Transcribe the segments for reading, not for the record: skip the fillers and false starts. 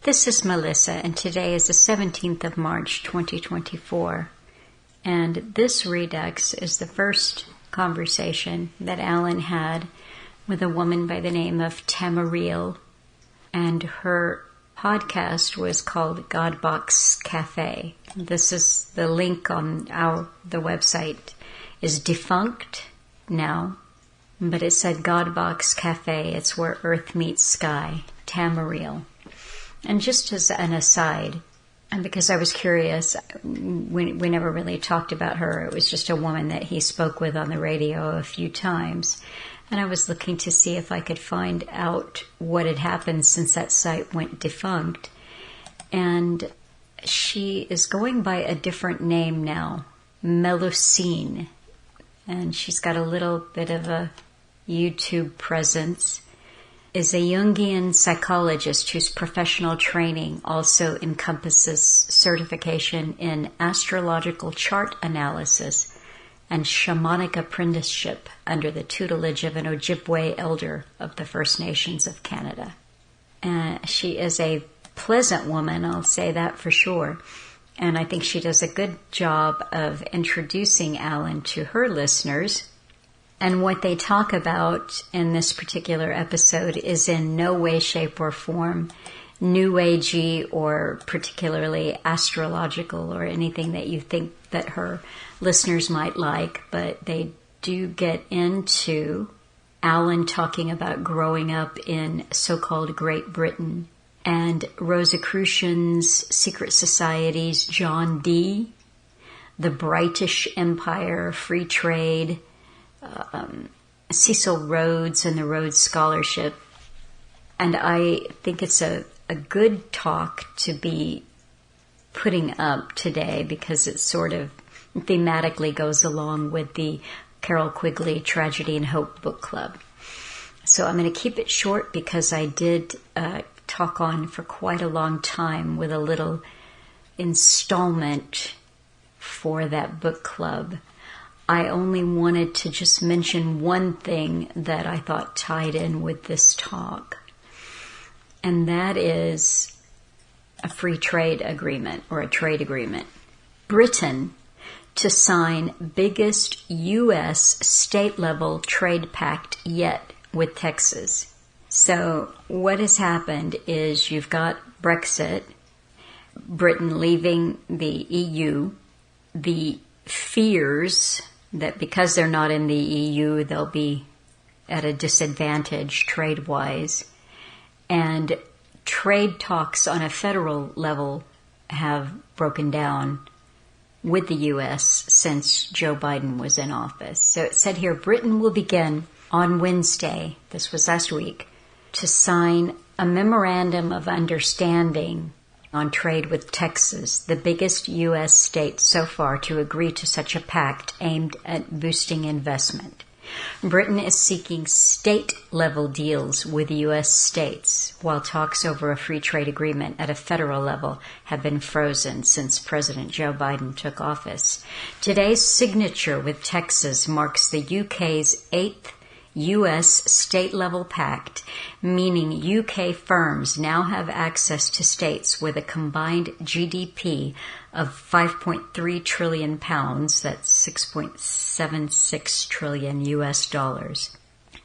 This is Melissa, and today is the 17th of March, 2024. And this Redux is the first conversation that Alan had with a woman by the name of Tamurile, and her podcast was called Godbox Cafe. This is the link on the website is defunct now, but it said Godbox Cafe. It's where Earth meets sky, Tamurile. And just as an aside, and because I was curious, we never really talked about her. It was just a woman that he spoke with on the radio a few times. And I was looking to see if I could find out what had happened since that site went defunct. And she is going by a different name now, Melusine. And she's got a little bit of a YouTube presence. Is a Jungian psychologist whose professional training also encompasses certification in astrological chart analysis and shamanic apprenticeship under the tutelage of an Ojibwe elder of the First Nations of Canada. She is a pleasant woman, I'll say that for sure. And I think she does a good job of introducing Alan to her listeners. And what they talk about in this particular episode is in no way, shape, or form New Agey or particularly astrological or anything that you think that her listeners might like, but they do get into Alan talking about growing up in so-called Great Britain and Rosicrucian's secret societies, John Dee, the British Empire, free trade, Cecil Rhodes and the Rhodes Scholarship. And I think it's a good talk to be putting up today because it sort of thematically goes along with the Carol Quigley Tragedy and Hope book club. So I'm going to keep it short because I did talk on for quite a long time with a little installment for that book club. I only wanted to just mention one thing that I thought tied in with this talk, and that is a free trade agreement or a trade agreement. Britain to sign biggest U.S. state-level trade pact yet with Texas. So what has happened is you've got Brexit, Britain leaving the EU, the fears that because they're not in the EU, they'll be at a disadvantage trade-wise. And trade talks on a federal level have broken down with the U.S. since Joe Biden was in office. So it said here, Britain will begin on Wednesday, this was last week, to sign a memorandum of understanding on trade with Texas, the biggest U.S. state so far to agree to such a pact aimed at boosting investment. Britain is seeking state-level deals with U.S. states, while talks over a free trade agreement at a federal level have been frozen since President Joe Biden took office. Today's signature with Texas marks the UK's 8th U.S. state-level pact, meaning UK firms now have access to states with a combined GDP of 5.3 trillion pounds, that's 6.76 trillion US dollars,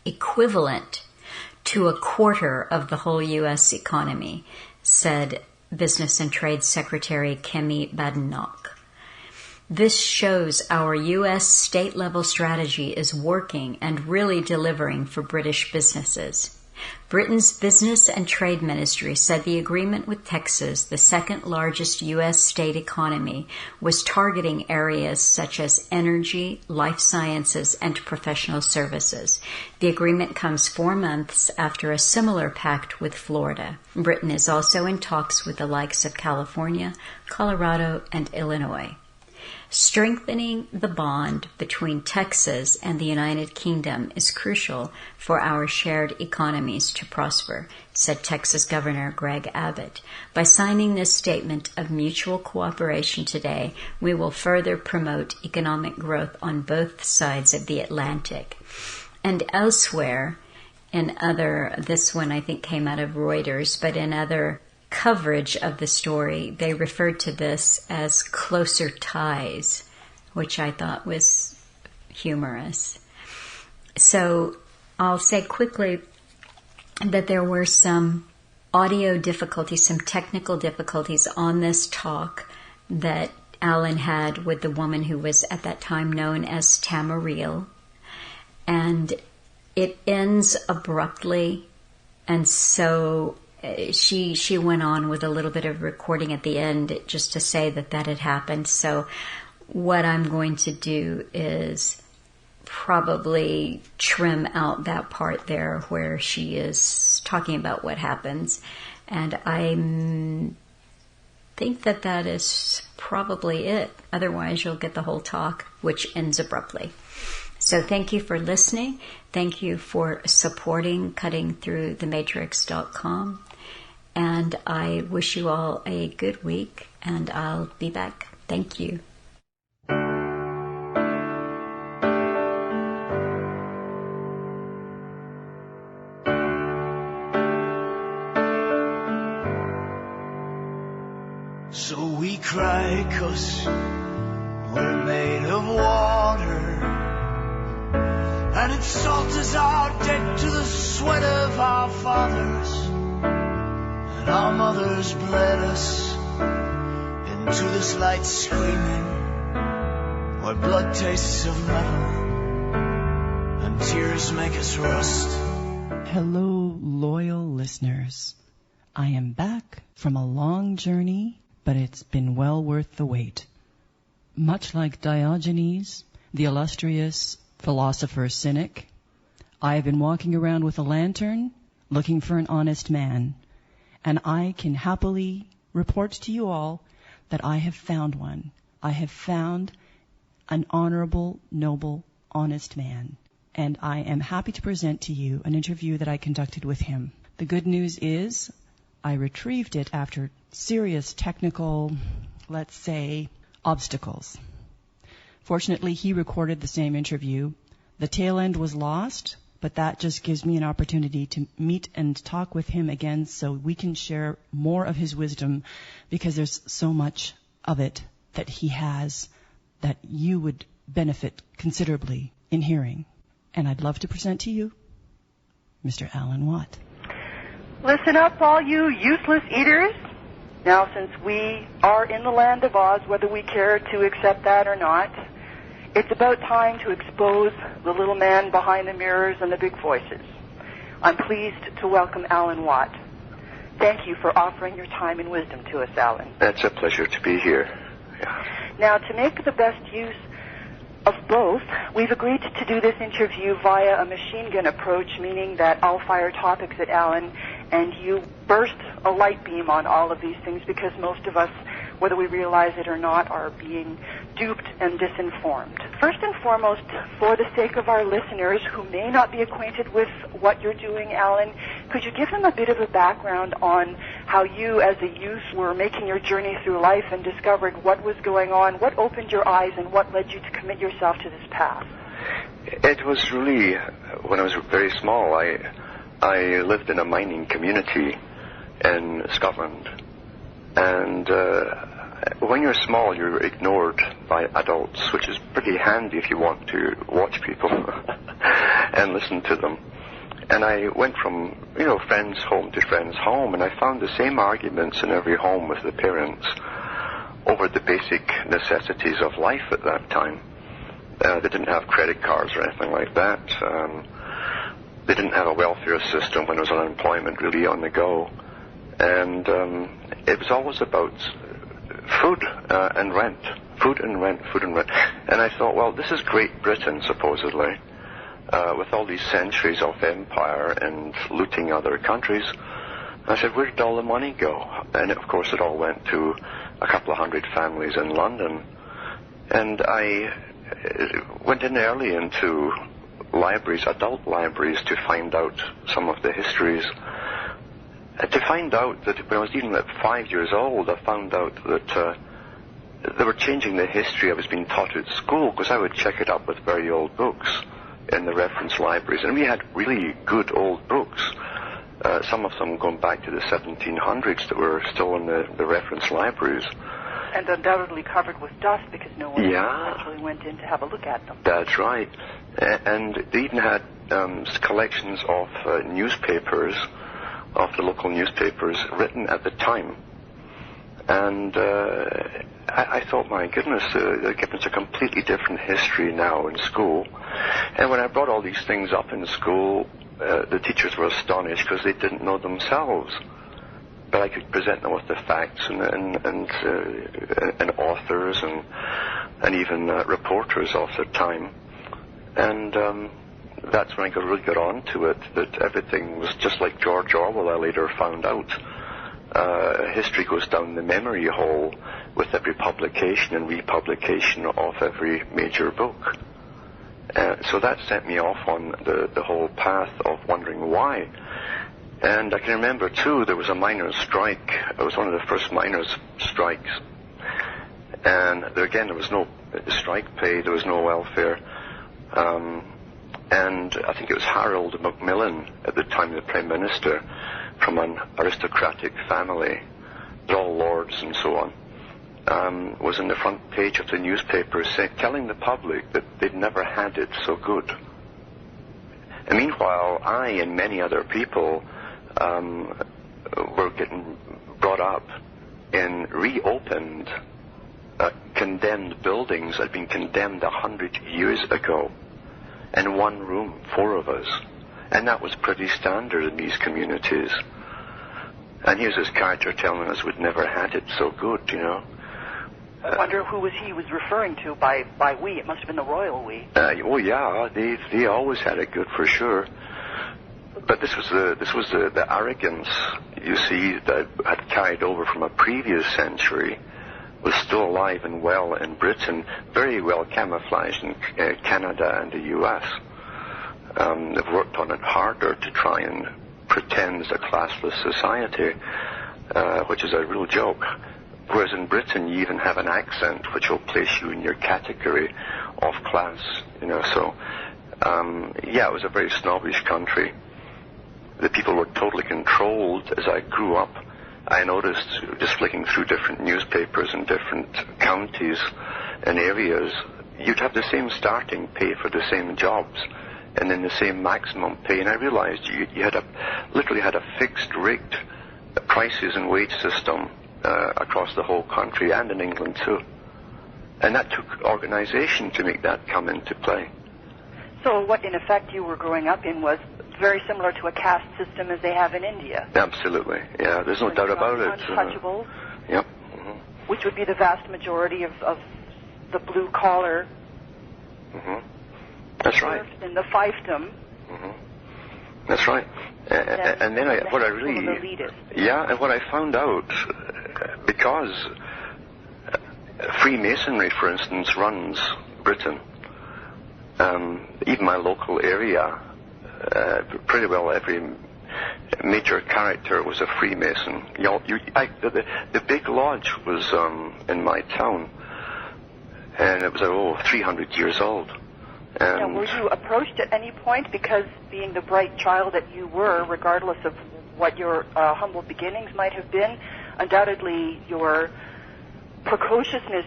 equivalent to a quarter of the whole U.S. economy, said Business and Trade Secretary Kemi Badenoch. This shows our U.S. state-level strategy is working and really delivering for British businesses. Britain's Business and Trade Ministry said the agreement with Texas, the second largest U.S. state economy, was targeting areas such as energy, life sciences, and professional services. The agreement comes 4 months after a similar pact with Florida. Britain is also in talks with the likes of California, Colorado, and Illinois. Strengthening the bond between Texas and the United Kingdom is crucial for our shared economies to prosper, said Texas Governor Greg Abbott. By signing this statement of mutual cooperation today, we will further promote economic growth on both sides of the Atlantic. And elsewhere, this one I think came out of Reuters, but in other coverage of the story, they referred to this as closer ties, which I thought was humorous. So I'll say quickly that there were some audio difficulties, some technical difficulties on this talk that Alan had with the woman who was at that time known as Tamurile. And it ends abruptly, and so she went on with a little bit of recording at the end just to say that had happened. So what I'm going to do is probably trim out that part there where she is talking about what happens. And I think that is probably it. Otherwise, you'll get the whole talk, which ends abruptly. So thank you for listening. Thank you for supporting cuttingthroughthematrix.com. And I wish you all a good week, and I'll be back. Thank you. So we cry 'cause we're made of water, and its salt is our debt to the sweat of our fathers, and our mothers bled us into this light screaming, where blood tastes of metal and tears make us rust. Hello, loyal listeners. I am back from a long journey, but it's been well worth the wait. Much like Diogenes, the illustrious philosopher-cynic, I have been walking around with a lantern looking for an honest man, and I can happily report to you all that I have found one. I have found an honorable, noble, honest man, and I am happy to present to you an interview that I conducted with him. The good news is I retrieved it after serious technical, let's say, obstacles. Fortunately, he recorded the same interview. The tail end was lost, but that just gives me an opportunity to meet and talk with him again so we can share more of his wisdom, because there's so much of it that he has that you would benefit considerably in hearing. And I'd love to present to you Mr. Alan Watt. Listen up, all you useless eaters. Now, since we are in the land of Oz, whether we care to accept that or not, it's about time to expose the little man behind the mirrors and the big voices. I'm pleased to welcome Alan Watt. Thank you for offering your time and wisdom to us, Alan. It's a pleasure to be here. Yeah. Now, to make the best use of both, we've agreed to do this interview via a machine gun approach, meaning that I'll fire topics at Alan and you burst a light beam on all of these things, because most of us, whether we realize it or not, are being duped and disinformed. First and foremost, for the sake of our listeners who may not be acquainted with what you're doing, Alan, could you give them a bit of a background on how you as a youth were making your journey through life and discovered what was going on, what opened your eyes, and what led you to commit yourself to this path? It was really, when I was very small, I lived in a mining community in Scotland, and when you're small, you're ignored by adults, which is pretty handy if you want to watch people and listen to them. And I went from, friend's home to friend's home, and I found the same arguments in every home with the parents over the basic necessities of life at that time. They didn't have credit cards or anything like that. They didn't have a welfare system when there was unemployment really on the go. And it was always about food and rent. Food and rent, food and rent. And I thought, well, this is Great Britain, supposedly, with all these centuries of empire and looting other countries. I said, where did all the money go? And of course it all went to a couple of hundred families in London. And I went in early into libraries, adult libraries, to find out some of the histories. To find out that when I was even at 5 years old, I found out that they were changing the history I was being taught at school, because I would check it up with very old books in the reference libraries. And we had really good old books. some of them going back to the 1700s that were still in the reference libraries. And undoubtedly covered with dust because no one actually went in to have a look at them. That's right. And they even had collections of newspapers, of the local newspapers, written at the time. And I thought, my goodness, they're giving us a completely different history now in school. And when I brought all these things up in school, the teachers were astonished because they didn't know themselves. But I could present them with the facts and authors and even reporters of their time. And that's when I really got on to it, that everything was just like George Orwell, I later found out. History goes down the memory hole with every publication and republication of every major book. So that set me off on the whole path of wondering why. And I can remember, too, there was a miners' strike. It was one of the first miners' strikes. And there was no strike pay, there was no welfare. And I think it was Harold Macmillan, at the time the Prime Minister, from an aristocratic family, they're all lords and so on, was on the front page of the newspaper telling the public that they'd never had it so good. And meanwhile, I and many other people were getting brought up in reopened, condemned buildings that had been condemned 100 years ago. In one room, 4 of us. And that was pretty standard in these communities. And here's this character telling us we'd never had it so good, you know. I wonder who he was referring to by we. It must have been the royal we. Oh yeah, they always had it good for sure. But this was the arrogance, you see, that had carried over from a previous century, was still alive and well in Britain, very well camouflaged in Canada and the US. They've worked on it harder to try and pretend as a classless society, which is a real joke. Whereas in Britain, you even have an accent which will place you in your category of class, you know. So, it was a very snobbish country. The people were totally controlled. As I grew up, I noticed, just flicking through different newspapers in different counties and areas, you'd have the same starting pay for the same jobs, and then the same maximum pay. And I realized you literally had a fixed rate prices and wage system across the whole country, and in England too. And that took organization to make that come into play. So what, in effect, you were growing up in was very similar to a caste system as they have in India. Absolutely, yeah. There's no doubt about it. Untouchables. Yep. Which would be the vast majority of the blue collar. That's right. And the fiefdom. That's right. And then what I found out, because Freemasonry, for instance, runs Britain. Even my local area, pretty well every major character was a Freemason. The big lodge was in my town, and it was 300 years old. Now, were you approached at any point, because being the bright child that you were, regardless of what your humble beginnings might have been, undoubtedly your precociousness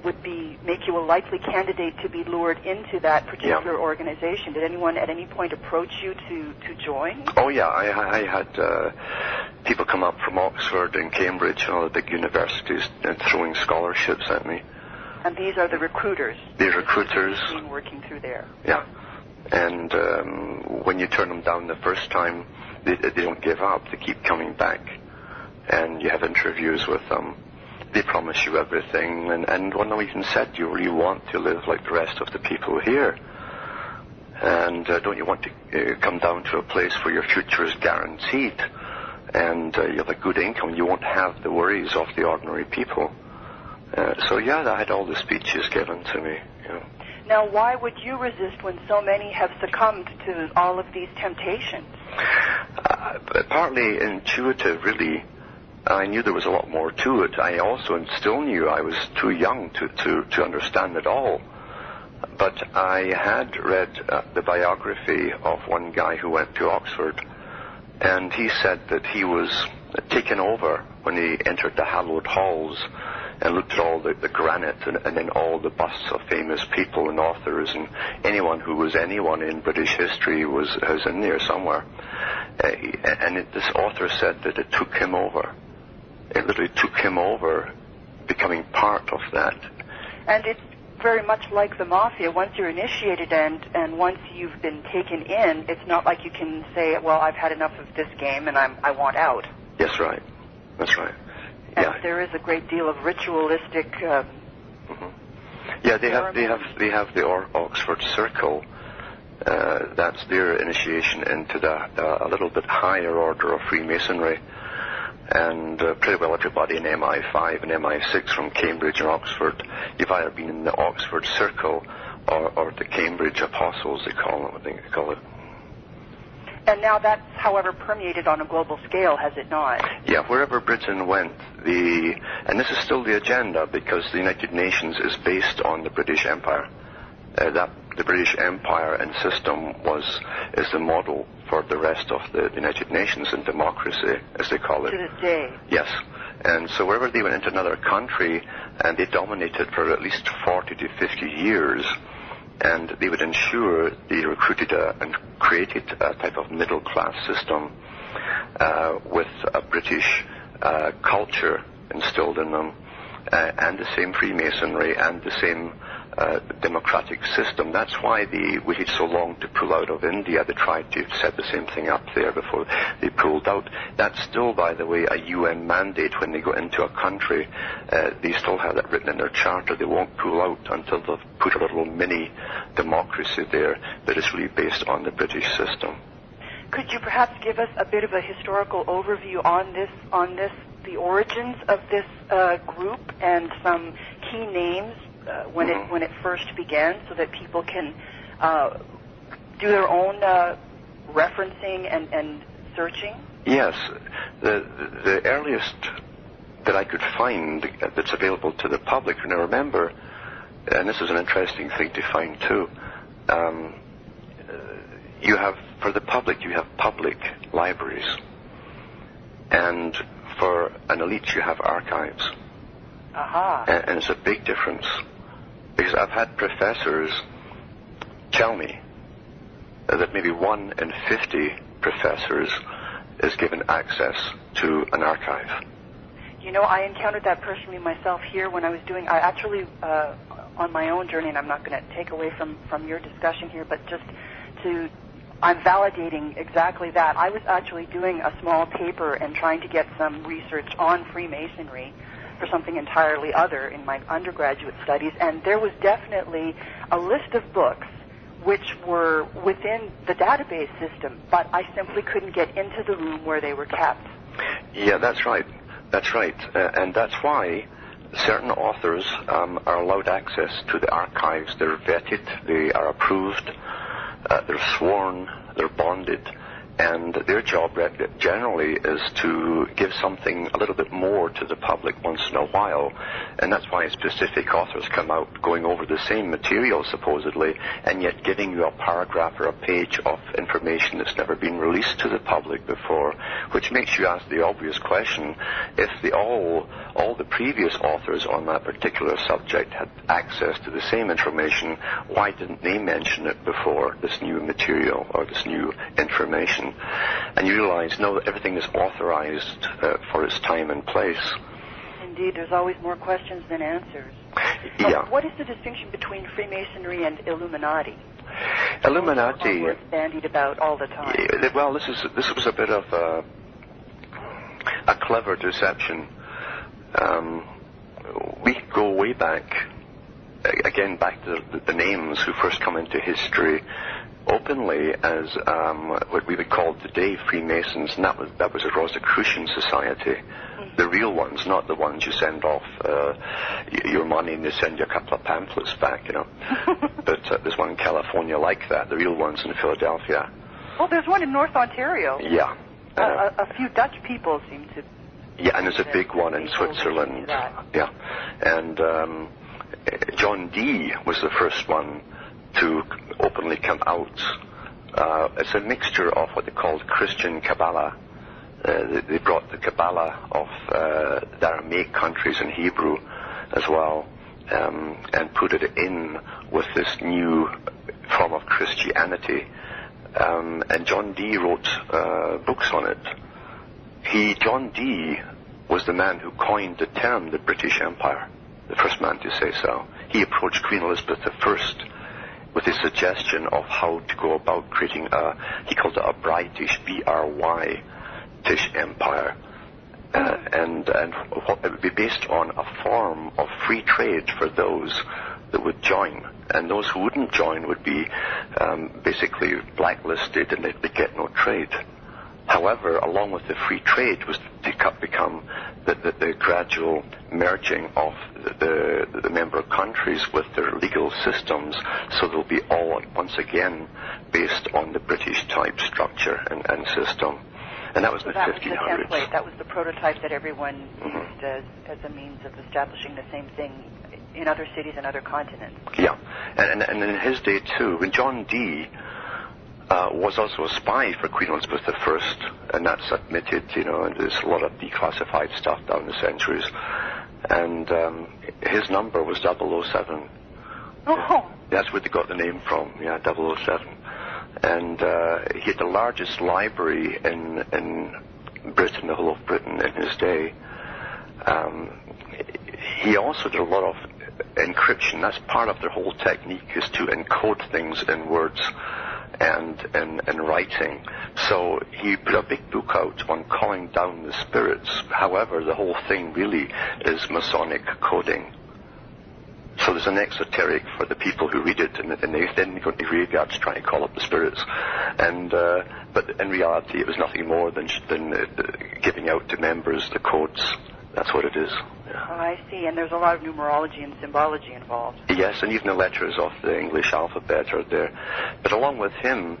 would make you a likely candidate to be lured into that particular organization. Did anyone at any point approach you to join? Oh yeah, I had people come up from Oxford and Cambridge and all the big universities throwing scholarships at me. And these are the recruiters? These recruiters. Working through there. Yeah. And when you turn them down the first time, they don't give up. They keep coming back. And you have interviews with them. They promise you everything. And one of them even said, do you really want to live like the rest of the people here? And don't you want to come down to a place where your future is guaranteed? And you have a good income. You won't have the worries of the ordinary people. I had all the speeches given to me. You know. Now, why would you resist when so many have succumbed to all of these temptations? Partly intuitive, really. I knew there was a lot more to it. I also still knew I was too young to understand it all. But I had read the biography of one guy who went to Oxford, And he said that he was taken over when he entered the hallowed halls and looked at all the granite and then all the busts of famous people and authors, and anyone who was anyone in British history was in there somewhere. This author said that it took him over. It literally took him over, becoming part of that. And it's very much like the mafia. Once you're initiated and once you've been taken in, it's not like you can say, well, I've had enough of this game and I want out. Yes, right. That's right. And yeah. There is a great deal of ritualistic. Yeah, they have the Oxford Circle. That's their initiation into a little bit higher order of Freemasonry. And pretty well everybody in MI5 and MI6 from Cambridge and Oxford, you've either been in the Oxford Circle or the Cambridge Apostles, they call it, I think they call it. And now that's, however, permeated on a global scale, has it not? Yeah, wherever Britain went, and this is still the agenda, because the United Nations is based on the British Empire. The British Empire and system is the model for the rest of the United Nations and democracy, as they call it. To this day. Yes. And so wherever they went into another country, and they dominated for at least 40 to 50 years, and they would ensure they recruited and created a type of middle-class system with a British culture instilled in them, and the same Freemasonry and the same democratic system. That's why they waited so long to pull out of India. They tried to set the same thing up there before they pulled out. That's still, by the way, a UN mandate. When they go into a country, they still have that written in their charter. They won't pull out until they've put a little mini democracy there that is really based on the British system. Could you perhaps give us a bit of a historical overview on this, the origins of this group, and some key names when it first began, so that people can do their own referencing and searching? Yes. The earliest that I could find that's available to the public, and I remember, and this is an interesting thing to find too, you have, for the public, you have public libraries, and for an elite you have archives. Aha. And it's a big difference, because I've had professors tell me that maybe 1 in 50 professors is given access to an archive. You know, I encountered that personally myself here when I was doing, I actually, on my own journey, and I'm not going to take away from your discussion here, but just I'm validating exactly that. I was actually doing a small paper and trying to get some research on Freemasonry for something entirely other in my undergraduate studies, and there was definitely a list of books which were within the database system, but I simply couldn't get into the room where they were kept. Yeah, that's right. That's right. And that's why certain authors are allowed access to the archives. They're vetted, they are approved, they're sworn, they're bonded, and their job generally is to give something a little bit more to the public once in a while. And that's why specific authors come out going over the same material, supposedly, and yet giving you a paragraph or a page of information that's never been released to the public before, which makes you ask the obvious question: if all the previous authors on that particular subject had access to the same information, why didn't they mention it before, this new material or this new information? And you realize, no, everything is authorized for its time and place. Indeed, there's always more questions than answers. Yeah. What is the distinction between Freemasonry and Illuminati? Illuminati. Words bandied about all the time. Well, this was a bit of a clever deception. We go way back, again, back to the names who first come into history openly as what we would call today Freemasons, and that was a Rosicrucian society. Mm-hmm. The real ones, not the ones you send off your money and they send you a couple of pamphlets back, you know. But there's one in California like that, the real ones in Philadelphia. Well, there's one in North Ontario. Yeah. A few Dutch people seem to... Yeah, and there's a big one in Switzerland. Yeah. And John Dee was the first one to openly come out It's a mixture of what they called Christian Kabbalah. They brought the Kabbalah of the Aramaic countries in Hebrew as well, and put it in with this new form of Christianity. And John Dee wrote books on it. John Dee was the man who coined the term the British Empire, the first man to say so. He approached Queen Elizabeth I with a suggestion of how to go about creating he called it a Brytish, B-R-Y-tish empire. And it would be based on a form of free trade for those that would join. And those who wouldn't join would be basically blacklisted, and they'd get no trade. However, along with the free trade was to become the gradual merging of the member countries with their legal systems, so they'll be all once again based on the British type structure and system. And that was the 1500s. Was the template. That was the prototype that everyone used as a means of establishing the same thing in other cities and other continents. Yeah, and in his day too, when John Dee was also a spy for Queen Elizabeth I, and that's admitted, and there's a lot of declassified stuff down the centuries, and his number was 007. Oh. That's where they got the name from, 007. And he had the largest library in Britain, the whole of Britain in his day. He also did a lot of encryption. That's part of their whole technique, is to encode things in words and in writing. So he put a big book out on calling down the spirits. However, the whole thing really is Masonic coding. So there's an exoteric for the people who read it, and they then go to graveyards trying to call up the spirits. But in reality, it was nothing more than giving out to members the codes. That's what it is. Yeah. Oh, I see. And there's a lot of numerology and symbology involved. Yes, and even the letters of the English alphabet are there. But along with him,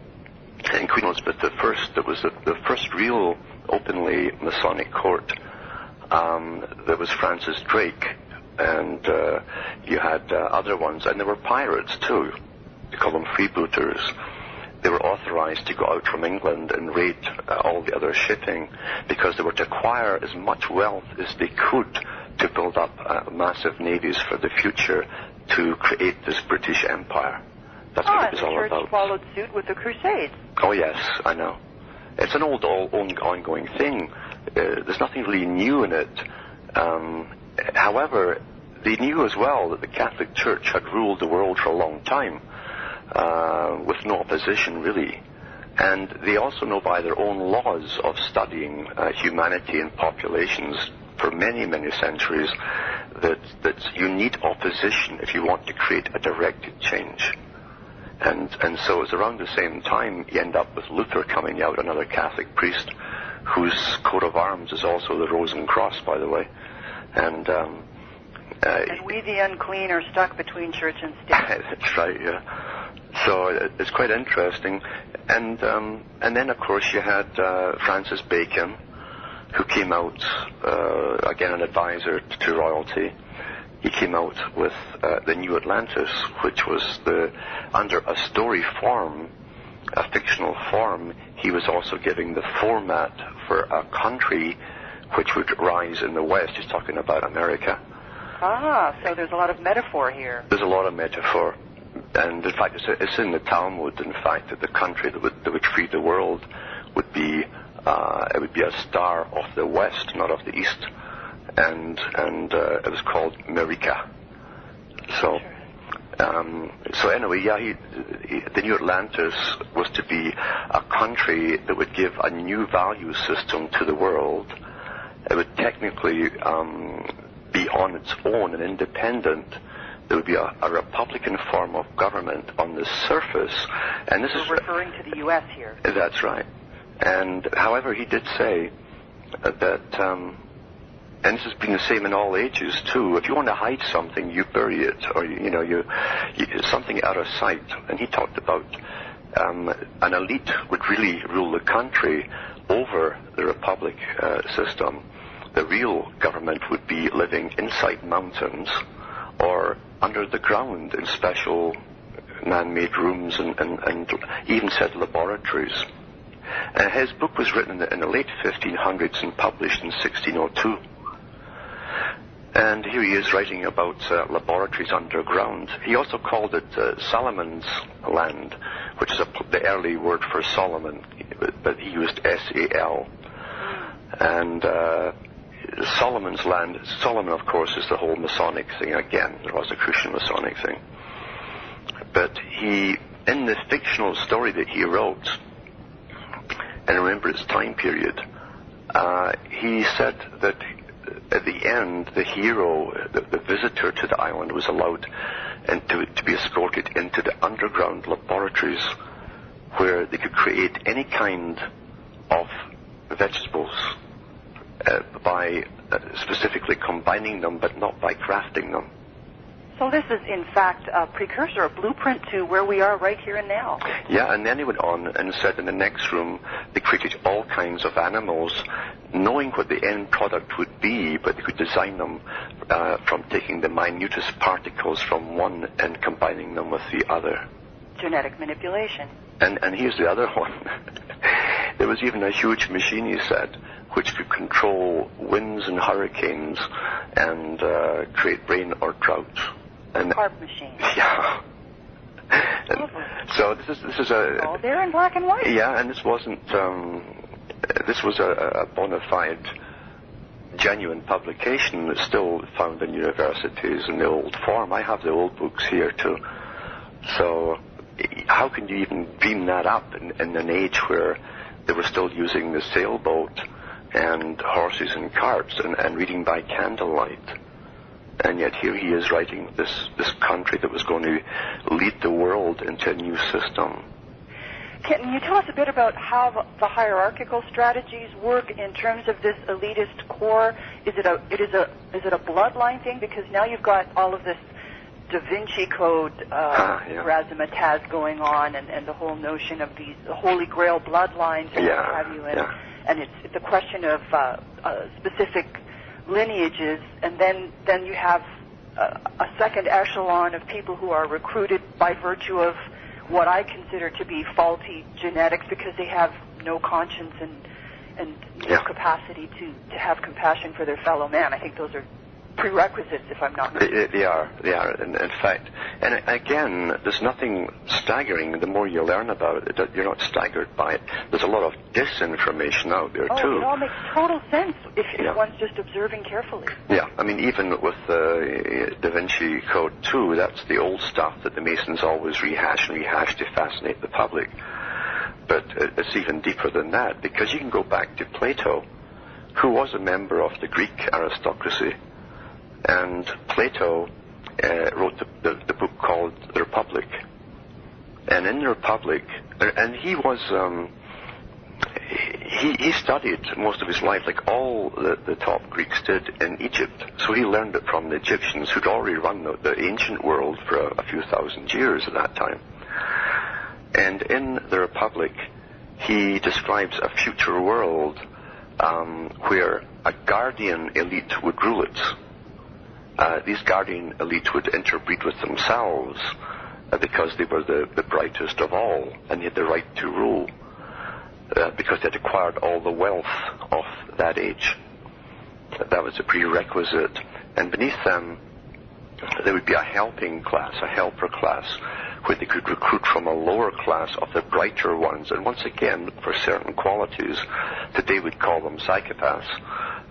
in Queen Elizabeth I, there was the first real openly Masonic court. There was Francis Drake, and you had other ones, and there were pirates too. They call them freebooters. They were authorized to go out from England and raid all the other shipping, because they were to acquire as much wealth as they could to build up massive navies for the future to create this British Empire. That's what it was all about. The church followed suit with the Crusades. Oh yes, I know. It's an old ongoing thing. There's nothing really new in it. However, they knew as well that the Catholic Church had ruled the world for a long time, with no opposition really. And they also know by their own laws of studying humanity and populations for many, many centuries that you need opposition if you want to create a directed change. And so it's around the same time you end up with Luther coming out, another Catholic priest, whose coat of arms is also the Rose and Cross, by the way. And we, the unclean, are stuck between church and state. That's right, yeah. So it's quite interesting. And then, of course, you had Francis Bacon, who came out, again, an advisor to royalty. He came out with the New Atlantis, which was under a story form, a fictional form. He was also giving the format for a country which would rise in the West. He's talking about America. Ah, so there's a lot of metaphor here. There's a lot of metaphor. And in fact, it's in the Talmud, in fact, that the country that would free the world would be a star of the West, not of the East. And it was called America. So anyway, the New Atlantis was to be a country that would give a new value system to the world. It would technically be on its own and independent. There would be a republican form of government on the surface. And this is referring to the U.S. here. That's right. And however, he did say that, and this has been the same in all ages too. If you want to hide something, you bury it, or you something out of sight. And he talked about an elite would really rule the country over the republic system. The real government would be living inside mountains or under the ground in special man-made rooms and even said laboratories. His book was written in the late 1500s and published in 1602. And here he is writing about laboratories underground. He also called it Solomon's Land, which is the early word for Solomon, but he used S-A-L. And Solomon's Land, Solomon, of course, is the whole Masonic thing again, the Rosicrucian Masonic thing. But he, in the fictional story that he wrote, and remember its time period, he said that at the end, the hero, the visitor to the island, was allowed to be escorted into the underground laboratories where they could create any kind of vegetables by specifically combining them, but not by crafting them. So this is, in fact, a precursor, a blueprint to where we are right here and now. Yeah, and then he went on and said in the next room they created all kinds of animals, knowing what the end product would be, but they could design them from taking the minutest particles from one and combining them with the other. Genetic manipulation. And here's the other one. There was even a huge machine, he said, which could control winds and hurricanes and create rain or drought. And carp machine. Yeah. So this is a. Oh, they're in black and white. Yeah, and this wasn't. This was a bona fide, genuine publication that's still found in universities in the old form. I have the old books here too. So, how can you even dream that up in an age where they were still using the sailboat and horses and carts and reading by candlelight? And yet here he is writing this country that was going to lead the world into a new system. Can you tell us a bit about how the hierarchical strategies work in terms of this elitist core? Is it a bloodline thing? Because now you've got all of this Da Vinci Code razzmatazz going on, and the whole notion of these Holy Grail bloodlines and what have you, and it's the question of specific lineages, and then you have a second echelon of people who are recruited by virtue of what I consider to be faulty genetics because they have no conscience and no capacity to have compassion for their fellow man. I think those are prerequisites, if I'm not mistaken. They are, in fact. And again, there's nothing staggering. The more you learn about it, you're not staggered by it. There's a lot of disinformation out there, too. It all makes total sense if one's just observing carefully. Yeah, I mean, even with the Da Vinci Code 2, that's the old stuff that the Masons always rehash to fascinate the public. But it's even deeper than that, because you can go back to Plato, who was a member of the Greek aristocracy. And Plato wrote the book called The Republic. And in The Republic, and he was, he studied most of his life, like all the top Greeks did, in Egypt. So he learned it from the Egyptians, who'd already run the ancient world for a few thousand years at that time. And in The Republic, he describes a future world where a guardian elite would rule it. These guardian elites would interbreed with themselves because they were the brightest of all, and they had the right to rule because they had acquired all the wealth of that age. That was a prerequisite. And beneath them, there would be a helping class, a helper class, where they could recruit from a lower class of the brighter ones, and once again, for certain qualities. Today we'd call them psychopaths,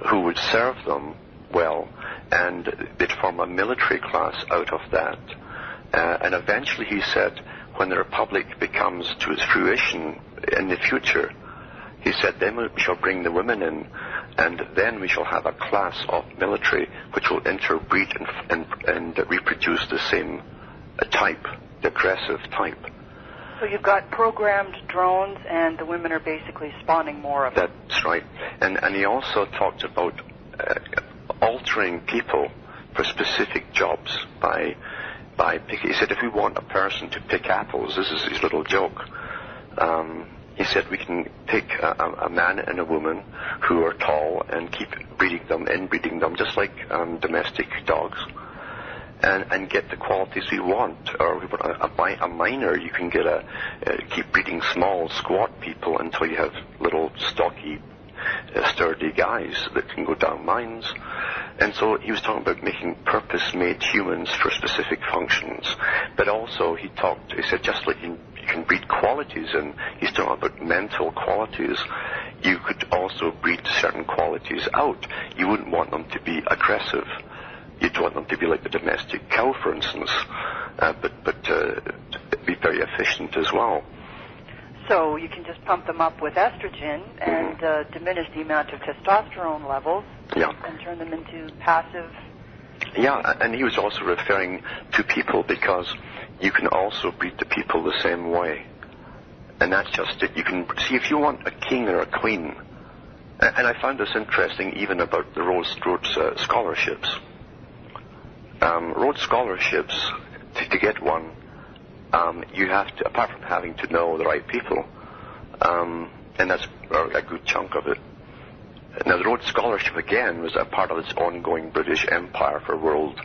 who would serve them well, and they'd form a military class out of that. And eventually, he said, when the Republic becomes to its fruition in the future, he said, then we shall bring the women in, and then we shall have a class of military which will interbreed and reproduce the same type, the aggressive type. So you've got programmed drones, and the women are basically spawning more of them. That's right. And he also talked about altering people for specific jobs by picking. He said, if we want a person to pick apples, this is his little joke. He said we can pick a man and a woman who are tall and keep inbreeding them, just like domestic dogs. and get the qualities we want. Or we want a miner, you can get keep breeding small, squat people until you have little, stocky, sturdy guys that can go down mines. And so he was talking about making purpose-made humans for specific functions. But also he said just like you can breed qualities, and he's talking about mental qualities, you could also breed certain qualities out. You wouldn't want them to be aggressive. You'd want them to be like the domestic cow, for instance, but be very efficient as well. So you can just pump them up with estrogen and diminish the amount of testosterone levels, and turn them into passive. Yeah, and he was also referring to people, because you can also breed the people the same way. And that's just it. You can see if you want a king or a queen. And I found this interesting even about the Rhodes scholarships. Rhodes scholarships, to get one, you have to, apart from having to know the right people, and that's a good chunk of it. Now, the Rhodes Scholarship, again, was a part of this ongoing British Empire for world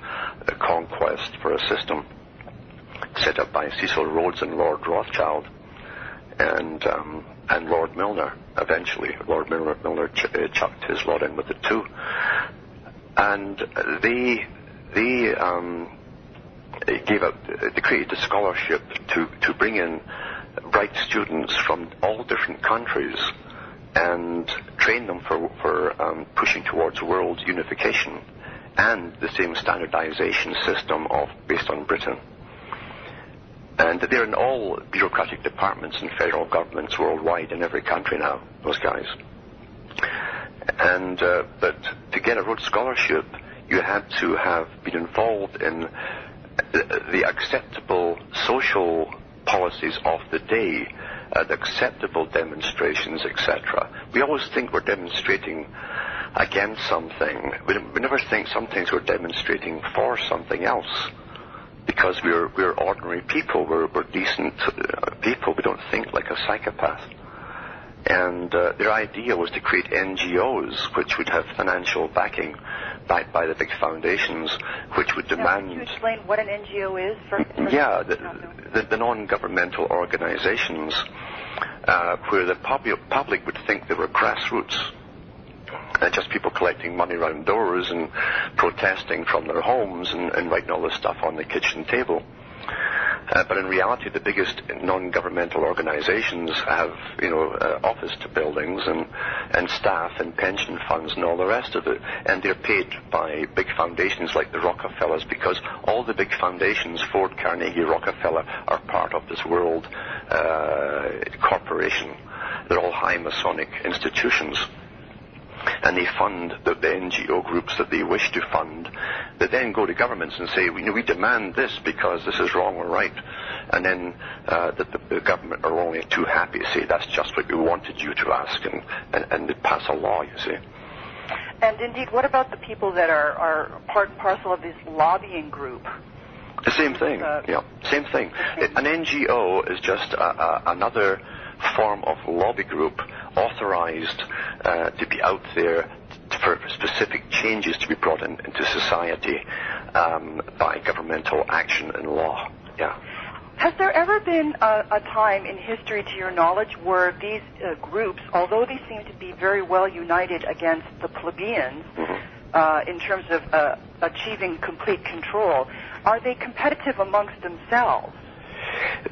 conquest, for a system set up by Cecil Rhodes and Lord Rothschild and Lord Milner. Eventually, Lord Milner chucked his lot in with it too. And they created a scholarship to bring in bright students from all different countries and train them for pushing towards world unification and the same standardization system based on Britain. And they're in all bureaucratic departments and federal governments worldwide in every country now, those guys. And but to get a Rhodes Scholarship, you had to have been involved in the acceptable social policies of the day, the acceptable demonstrations, etc. We always think we're demonstrating against something. We never think sometimes we're demonstrating for something else, because we're ordinary people. We're decent people. We don't think like a psychopath. And their idea was to create NGOs which would have financial backing, backed by the big foundations, which would demand... Can you explain what an NGO is? Yeah, the non-governmental organizations where the public would think they were grassroots, just people collecting money around doors and protesting from their homes and writing all this stuff on the kitchen table. But in reality, the biggest non-governmental organizations have, office buildings and staff and pension funds and all the rest of it. And they're paid by big foundations like the Rockefellers, because all the big foundations, Ford, Carnegie, Rockefeller, are part of this world corporation. They're all high Masonic institutions. And they fund the NGO groups that they wish to fund, that then go to governments and say, we demand this because this is wrong or right. And then the government are only too happy to say, that's just what we wanted you to ask, and they pass a law, you see. And indeed, what about the people that are part and parcel of this lobbying group? The same thing, same thing. An NGO is just another form of lobby group authorized to be out there for specific changes to be brought into society by governmental action and law. Yeah. Has there ever been a time in history, to your knowledge, where these groups, although they seem to be very well united against the plebeians in terms of achieving complete control, are they competitive amongst themselves?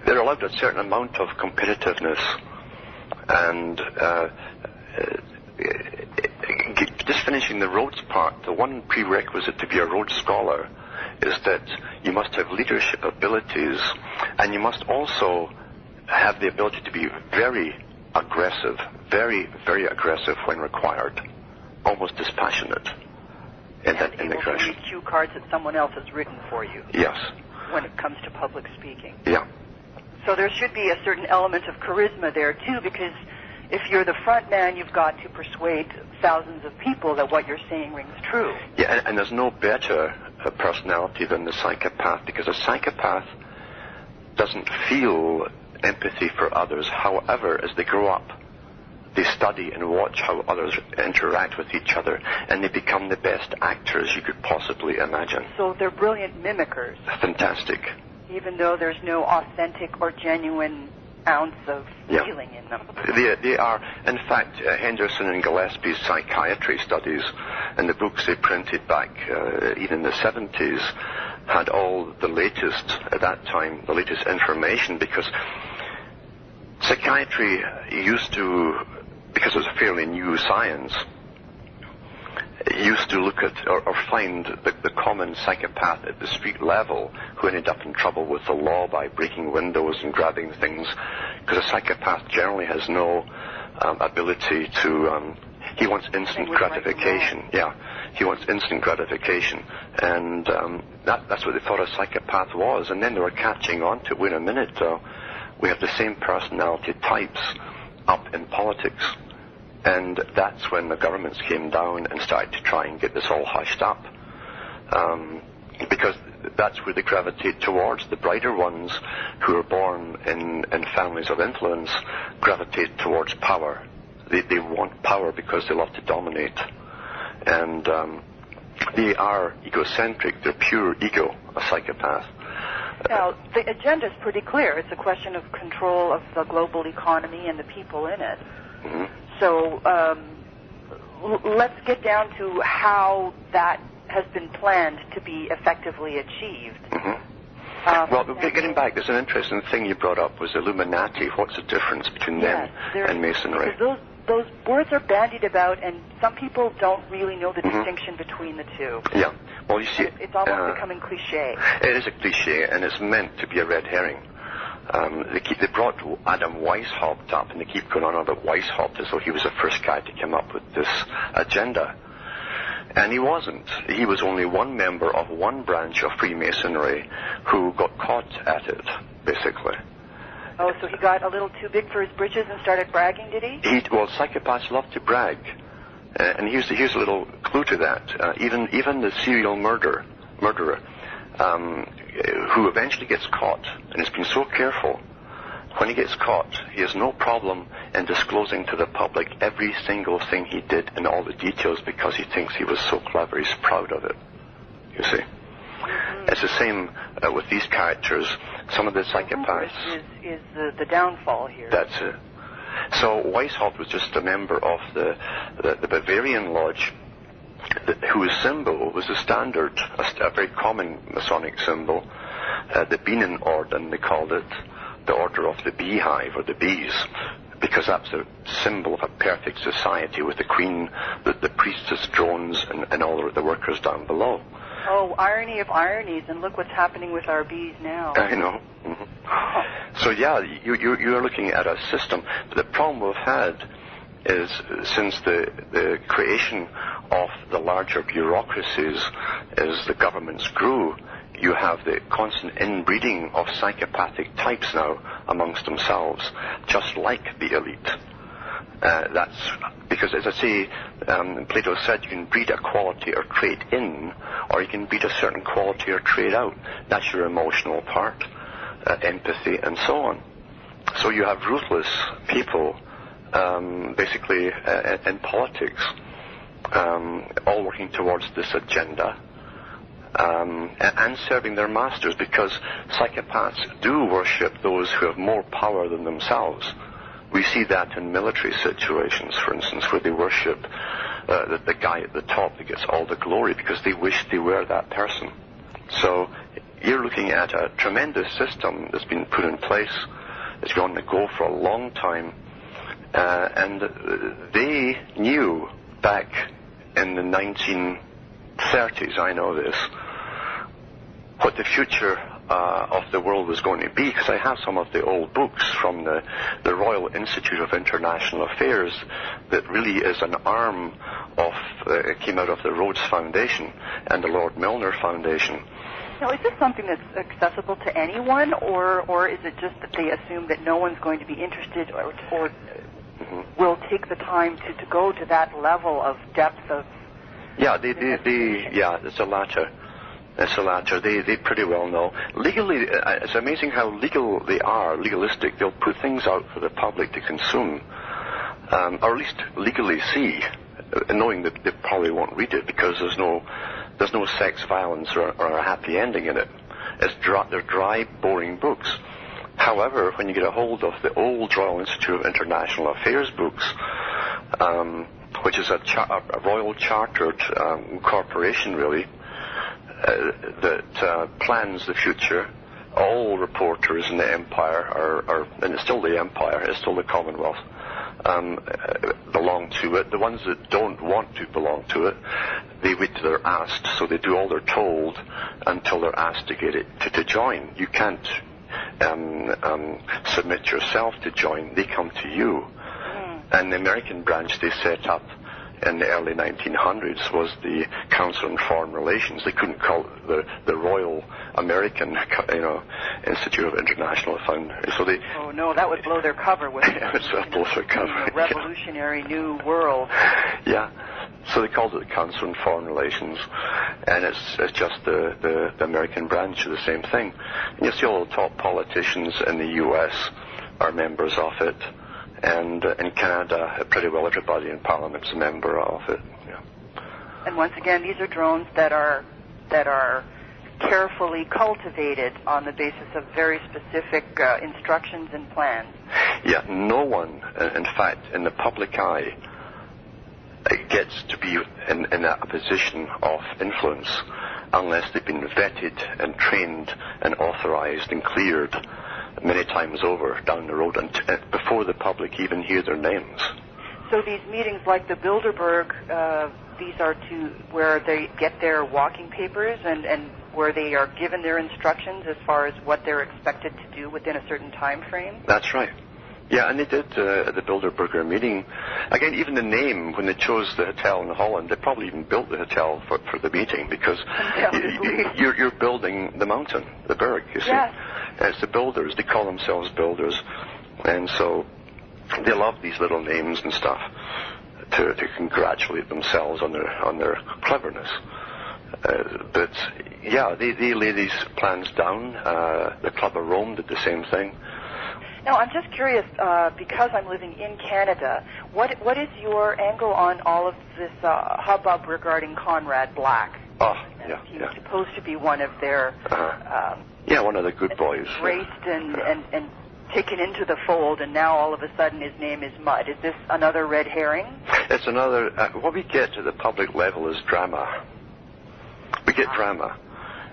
They're allowed a certain amount of competitiveness, and just finishing the Rhodes part, the one prerequisite to be a Rhodes Scholar is that you must have leadership abilities, and you must also have the ability to be very aggressive, very, very aggressive when required, almost dispassionate in aggression. Cue cards that someone else has written for you. Yes. When it comes to public speaking. Yeah. So there should be a certain element of charisma there too, because if you're the front man, you've got to persuade thousands of people that what you're saying rings true. Yeah, and there's no better personality than the psychopath, because a psychopath doesn't feel empathy for others. However, as they grow up, They study and watch how others interact with each other, and they become the best actors you could possibly imagine. So they're brilliant mimickers. Fantastic. Even though there's no authentic or genuine ounce of feeling in them. They are. In fact, Henderson and Gillespie's psychiatry studies and the books they printed back even in the 70s had all the latest, at that time, the latest information, because psychiatry used to, because it was a fairly new science, used to look at or find the common psychopath at the street level who ended up in trouble with the law by breaking windows and grabbing things, because a psychopath generally has no ability to, he wants instant gratification. Yeah, he wants instant gratification, and that's what they thought a psychopath was, and then they were catching on to, wait a minute, we have the same personality types up in politics. And that's when the governments came down and started to try and get this all hushed up. Because that's where they gravitate towards. The brighter ones who are born in families of influence gravitate towards power. They want power because they love to dominate. And they are egocentric. They're pure ego, a psychopath. Now, the agenda is pretty clear. It's a question of control of the global economy and the people in it. Mm-hmm. So let's get down to how that has been planned to be effectively achieved. Mm-hmm. Well, getting back, there's an interesting thing you brought up, was Illuminati. What's the difference between them and Masonry? Because those words are bandied about, and some people don't really know the distinction between the two. Yeah. Well, you see, it's almost becoming cliche. It is a cliche, and it's meant to be a red herring. They brought Adam Weishaupt up, and they keep going on about Weishaupt as though he was the first guy to come up with this agenda. And he wasn't. He was only one member of one branch of Freemasonry who got caught at it, basically. Oh, so he got a little too big for his britches and started bragging, did he? Well, psychopaths love to brag. And here's a little clue to that. Even the serial murderer, who eventually gets caught and has been so careful, when he gets caught, he has no problem in disclosing to the public every single thing he did and all the details, because he thinks he was so clever, he's proud of it. You see? Mm-hmm. It's the same with these characters. Some of the psychopaths... is the downfall here. That's it. So Weishaupt was just a member of the Bavarian Lodge, whose symbol was the standard, a very common Masonic symbol, the Bienenorden, they called it, the order of the beehive or the bees, because that's a symbol of a perfect society with the queen, the priestess, drones, and all the workers down below. Oh, irony of ironies, and look what's happening with our bees now. I know. Mm-hmm. So yeah, you're looking at a system. But the problem we've had is, since the creation of the larger bureaucracies, as the governments grew, you have the constant inbreeding of psychopathic types now amongst themselves, just like the elite. That's because, as I say, Plato said you can breed a quality or trait in, or you can breed a certain quality or trait out. That's your emotional part, empathy, and so on. So you have ruthless people, basically in politics, all working towards this agenda, and serving their masters, because psychopaths do worship those who have more power than themselves. We see that in military situations, for instance, where they worship the guy at the top that gets all the glory because they wish they were that person. So you're looking at a tremendous system that's been put in place. It's going to go for a long time. And they knew back in the 1930s, I know this, what the future of the world was going to be, because I have some of the old books from the Royal Institute of International Affairs that really is an arm of, it came out of the Rhodes Foundation and the Lord Milner Foundation. Now, is this something that's accessible to anyone, or is it just that they assume that no one's going to be interested or will take the time to go to that level of depth of... Yeah, it's the latter. It's the latter. They pretty well know. Legally, it's amazing how legalistic. They'll put things out for the public to consume. or at least legally see, knowing that they probably won't read it because there's no sex, violence, or a happy ending in it. They're dry, boring books. However, when you get a hold of the old Royal Institute of International Affairs books, which is a royal chartered corporation, really, that plans the future. All reporters in the Empire and it's still the Empire, it's still the Commonwealth, belong to it. The ones that don't want to belong to it, they wait till they're asked, so they do all they're told until they're asked to get it to join. You can't submit yourself to join. They come to you. And the American branch they set up in the early 1900s was the Council on Foreign Relations. They couldn't call it the Royal American, Institute of International Affairs. So they. Oh no, that would blow their cover with it. It would blow their cover. A revolutionary new world. Yeah. So they called it the Council on Foreign Relations, and it's just the American branch of the same thing. And you see all the top politicians in the U.S. are members of it. And in Canada, pretty well everybody in Parliament's a member of it. Yeah. And once again, these are drones that are carefully cultivated on the basis of very specific instructions and plans. Yeah, no one, in fact, in the public eye, gets to be in a position of influence unless they've been vetted and trained and authorized and cleared many times over down the road, and before the public even hear their names. So these meetings like the Bilderberg, these are where they get their walking papers and where they are given their instructions as far as what they're expected to do within a certain time frame? That's right. Yeah, and they did at the Bilderberger meeting. Again, even the name, when they chose the hotel in Holland, they probably even built the hotel for the meeting because you're building the mountain, the berg, you see. Yes. It's the builders. They call themselves builders. And so they love these little names and stuff to congratulate themselves on their cleverness. But, yeah, they lay these plans down. The Club of Rome did the same thing. Now, I'm just curious, because I'm living in Canada, what is your angle on all of this hubbub regarding Conrad Black? Oh, He's supposed to be one of their... one of the good boys. Embraced and taken into the fold, and now all of a sudden his name is mud. Is this another red herring? It's another... what we get at the public level is drama. We get drama.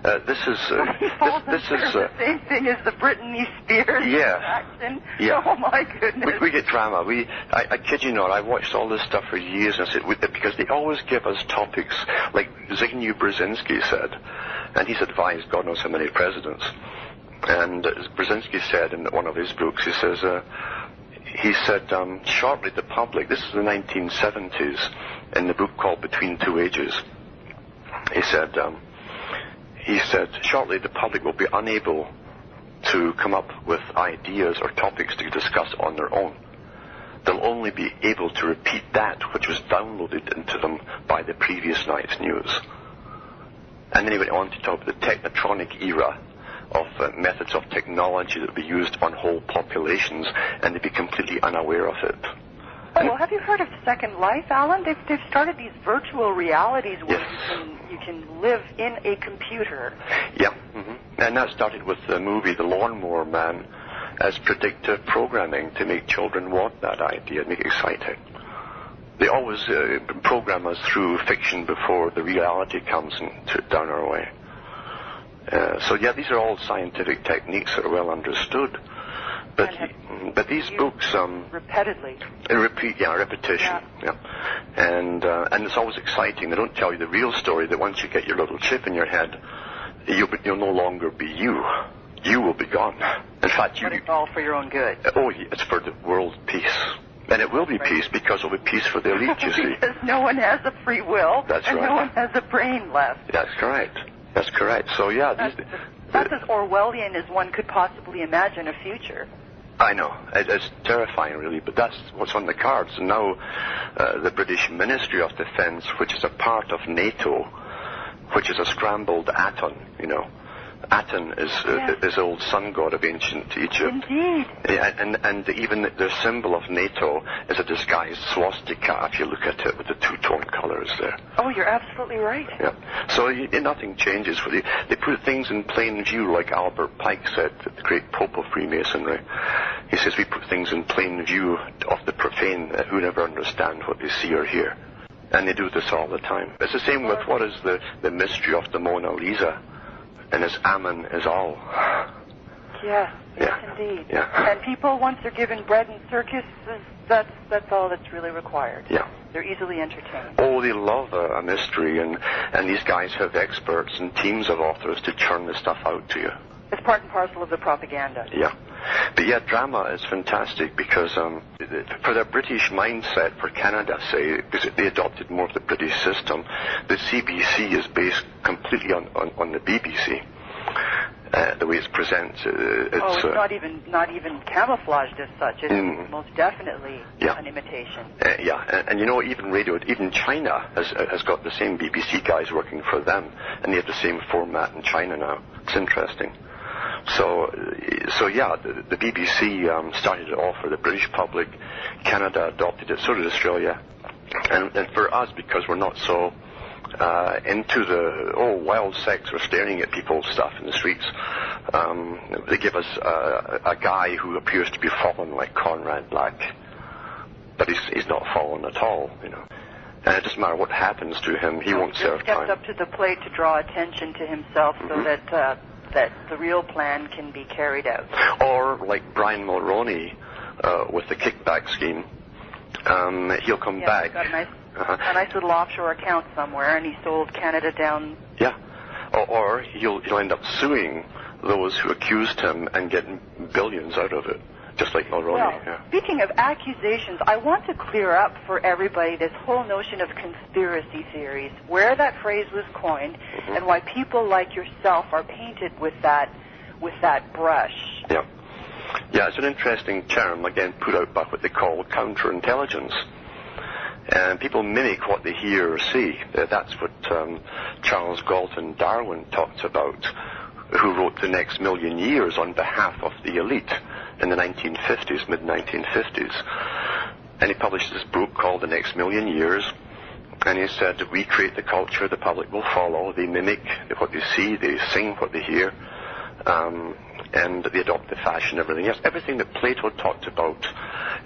This is the same thing as the Britney Spears action. Yeah. Oh my goodness. We get drama. I kid you not. I watched all this stuff for years, and I said because they always give us topics like Zbigniew Brzezinski said, and he's advised God knows how many presidents. And Brzezinski said in one of his books, he said shortly the public. This is the 1970s in the book called Between Two Ages. He said, shortly the public will be unable to come up with ideas or topics to discuss on their own. They'll only be able to repeat that which was downloaded into them by the previous night's news. And then he went on to talk about the technotronic era of methods of technology that will be used on whole populations, and they'd be completely unaware of it. Oh, well, have you heard of Second Life, Alan? They've started these virtual realities where you can live in a computer. Yeah, and that started with the movie The Lawnmower Man as predictive programming to make children want that idea, make it exciting. They always program us through fiction before the reality comes down our way. These are all scientific techniques that are well understood. But these books repeatedly repetition. Yeah. And it's always exciting. They don't tell you the real story that once you get your little chip in your head, you'll no longer be you. You will be gone. In fact, but it's all for your own good. It's for the world peace. And it will be peace because it will be peace for the elite, you see. Because no one has a free will. That's and right. No one has a brain left. That's correct. So, yeah. That's as Orwellian as one could possibly imagine a future. I know. It's terrifying, really, but that's what's on the cards. And now the British Ministry of Defence, which is a part of NATO, which is a scrambled atom, Aten is the old sun god of ancient Egypt. Indeed. Yeah, and even their symbol of NATO is a disguised swastika, if you look at it, with the two-tone colors there. Oh, you're absolutely right. Yeah. So nothing changes. They put things in plain view, like Albert Pike said, the great Pope of Freemasonry. He says we put things in plain view of the profane who never understand what they see or hear. And they do this all the time. It's the same with what is the mystery of the Mona Lisa. And it's Amen is all. Yes, indeed. Yeah. And people, once they're given bread and circuses, that's all that's really required. Yeah. They're easily entertained. Oh, they love a mystery, and these guys have experts and teams of authors to churn the stuff out to you. It's part and parcel of the propaganda. Yeah. But yeah, drama is fantastic because for their British mindset, for Canada, say, because they adopted more of the British system, the CBC is based completely on the BBC. The way it's presented, it's not even camouflaged as such. It's most definitely an imitation. And you know, even China has got the same BBC guys working for them, and they have the same format in China now. It's interesting. So yeah, the BBC started it off for the British public. Canada adopted it, so did Australia. And for us, because we're not so into the wild sex or staring at people stuff in the streets, they give us a guy who appears to be fallen like Conrad Black, but he's not fallen at all, you know. And it doesn't matter what happens to him, he won't serve time. He steps up to the plate to draw attention to himself, so that the real plan can be carried out. Or like Brian Mulroney with the kickback scheme, he'll come back. He's got a nice little offshore account somewhere, and he sold Canada down. Yeah, or he'll end up suing those who accused him and getting billions out of it, just like Mulroney. Well, speaking of accusations, I want to clear up for everybody this whole notion of conspiracy theories, where that phrase was coined, and why people like yourself are painted with that brush. Yeah. Yeah, it's an interesting term, again, put out by what they call counterintelligence. And people mimic what they hear or see. That's what Charles Galton Darwin talked about, who wrote The Next Million Years on behalf of the elite in the 1950s, mid-1950s. And he published this book called The Next Million Years, and he said, we create the culture, the public will follow, they mimic what they see, they sing what they hear, and they adopt the fashion, everything else. Everything that Plato talked about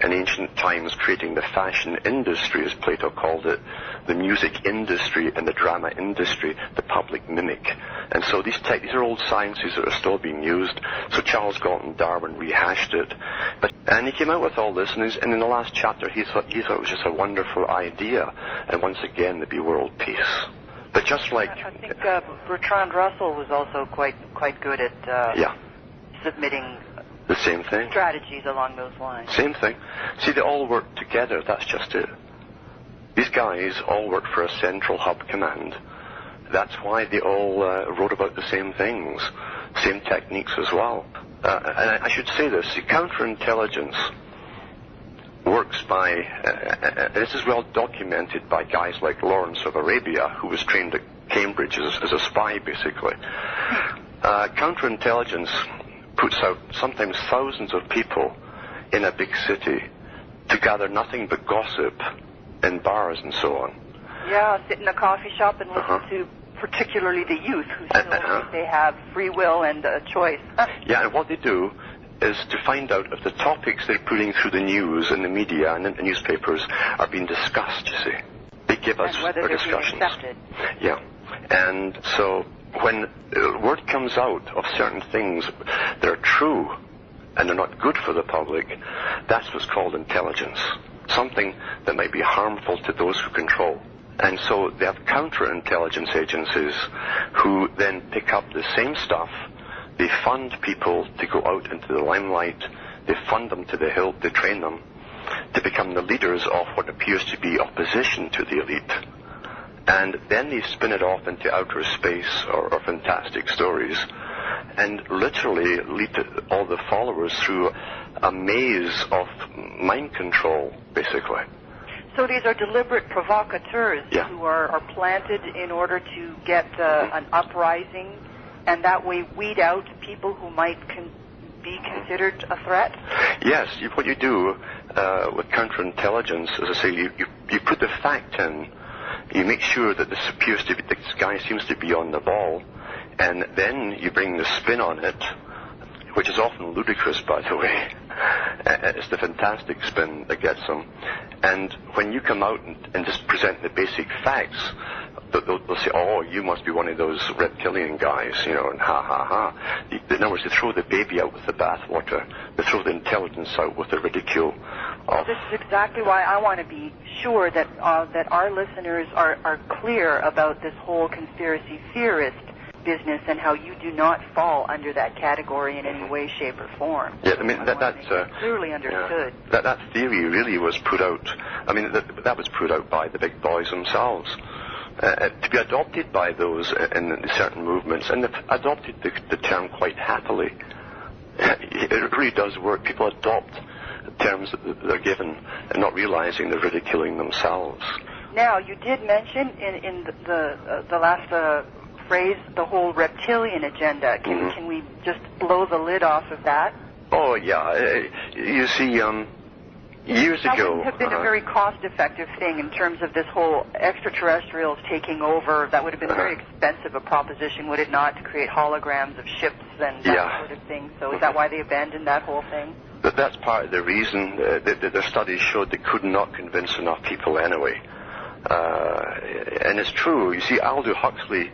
in ancient times, creating the fashion industry, as Plato called it, the music industry and the drama industry, the public mimic. And so these are old sciences that are still being used. So Charles Galton Darwin rehashed it. And he came out with all this, and in the last chapter he thought it was just a wonderful idea. And once again, there'd be world peace. But just like... I think Bertrand Russell was also quite good at submitting the same thing, strategies along those lines. Same thing. See, they all work together. That's just it. These guys all work for a central hub command. That's why they all wrote about the same things, same techniques as well. And I should say this, the counterintelligence works by, this is well documented by guys like Lawrence of Arabia, who was trained at Cambridge as a spy, basically. Counterintelligence puts out sometimes thousands of people in a big city to gather nothing but gossip in bars and so on. Yeah, sit in a coffee shop and listen to particularly the youth who still think they have free will and a choice. Yeah, and what they do is to find out if the topics they're putting through the news and the media and in the newspapers are being discussed, you see. They give us their discussions. Yeah, and so when word comes out of certain things that are true and they're not good for the public, that's what's called intelligence. Something that might be harmful to those who control. And so they have counterintelligence agencies who then pick up the same stuff. They fund people to go out into the limelight. They fund them to the hilt. They train them to become the leaders of what appears to be opposition to the elite. And then they spin it off into outer space or fantastic stories and literally lead all the followers through a maze of mind control, basically. So these are deliberate provocateurs who are planted in order to get an uprising and that way weed out people who might be considered a threat? Yes, what you do with counterintelligence, as I say, you put the fact in, you make sure that this guy seems to be on the ball, and then you bring the spin on it, which is often ludicrous, by the way. It's the fantastic spin that gets them. And when you come out and just present the basic facts, they'll say, oh, you must be one of those reptilian guys, and ha, ha, ha. In other words, they throw the baby out with the bathwater. They throw the intelligence out with the ridicule. This is exactly why I want to be sure that our listeners are clear about this whole conspiracy theorist business and how you do not fall under that category in any way, shape, or form. Yeah, I mean, that's clearly understood. Yeah, that theory really was put out. I mean, that was put out by the big boys themselves. To be adopted by those in certain movements, and they've adopted the term quite happily. It really does work. People adopt terms that they're given and not realizing they're ridiculing themselves. Now, you did mention in the last phrase the whole reptilian agenda. Can we just blow the lid off of that? Oh, yeah. You see, years ago... That wouldn't have been a very cost-effective thing in terms of this whole extraterrestrials taking over. That would have been very expensive a proposition, would it not, to create holograms of ships and that sort of thing? So is that why they abandoned that whole thing? That's part of the reason. Their studies showed they could not convince enough people anyway. And it's true. You see, Aldous Huxley,